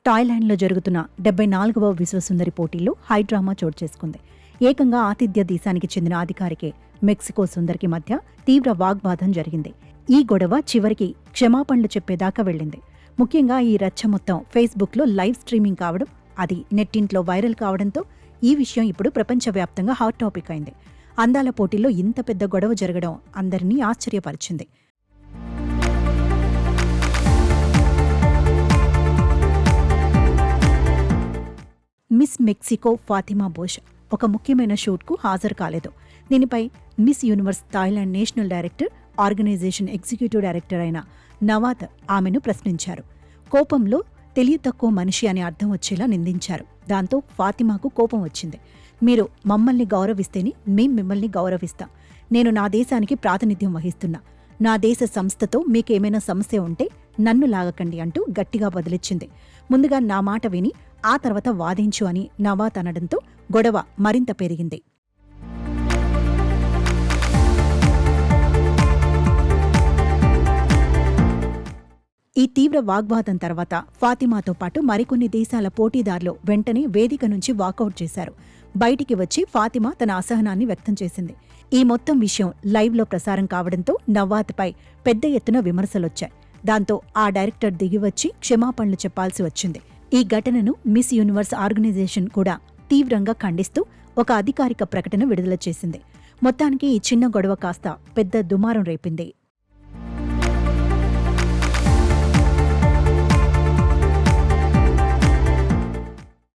థాయిలాండ్లో జరుగుతున్న 74వ విశ్వసుందరి పోటీల్లో హైడ్రామా చోటు చేసుకుంది. ఏకంగా ఆతిథ్య దేశానికి చెందిన అధికారికే మెక్సికో సుందరికి మధ్య తీవ్ర వాగ్వాదం జరిగింది. ఈ గొడవ చివరికి క్షమాపణలు చెప్పేదాకా వెళ్ళింది. ముఖ్యంగా ఈ రచ్చ మొత్తం ఫేస్బుక్లో లైవ్ స్ట్రీమింగ్ కావడం, అది నెట్టింట్లో వైరల్ కావడంతో ఈ విషయం ఇప్పుడు ప్రపంచవ్యాప్తంగా హాట్ టాపిక్ అయింది. అందాల పోటీల్లో ఇంత పెద్ద గొడవ జరగడం అందరినీ ఆశ్చర్యపరిచింది. మిస్ మెక్సికో ఫాతిమా బోష్ ఒక ముఖ్యమైన షూట్కు హాజరు కాలేదు. దీనిపై Miss Universe Thailand national director, organization executive director అయిన నవాత్ ఆమెను ప్రశ్నించారు. కోపంలో తెలియతక్కువ మనిషి అని అర్థం వచ్చేలా నిందించారు. దాంతో ఫాతిమాకు కోపం వచ్చింది. మీరు మమ్మల్ని గౌరవిస్తేనే మేం మిమ్మల్ని గౌరవిస్తాం. నేను నా దేశానికి ప్రాతినిధ్యం వహిస్తున్నా. నా దేశ సంస్థతో మీకేమైనా సమస్య ఉంటే నన్ను లాగకండి అంటూ గట్టిగా బదిలిచ్చింది. ముందుగా నా మాట విని ఆ తర్వాత వాదించు అని నవాత్ అనడంతో గొడవ మరింత పెరిగింది. ఈ తీవ్ర వాగ్వాదం తర్వాత ఫాతిమాతో పాటు మరికొన్ని దేశాల పోటీదారులు వెంటనే వేదిక నుంచి వాకౌట్ చేశారు. బయటికి వచ్చి ఫాతిమా తన అసహనాన్ని వ్యక్తం చేసింది. ఈ మొత్తం విషయం లైవ్లో ప్రసారం కావడంతో నవాత్పై పెద్ద ఎత్తున విమర్శలొచ్చాయి. దాంతో ఆ డైరెక్టర్ దిగివచ్చి క్షమాపణలు చెప్పాల్సి వచ్చింది. ఈ ఘటనను మిస్ యూనివర్స్ ఆర్గనైజేషన్ కూడా తీవ్రంగా ఖండిస్తూ ఒక అధికారిక ప్రకటన విడుదల చేసింది. మొత్తానికి ఈ చిన్న గొడవ కాస్త పెద్ద దుమారం రేపింది.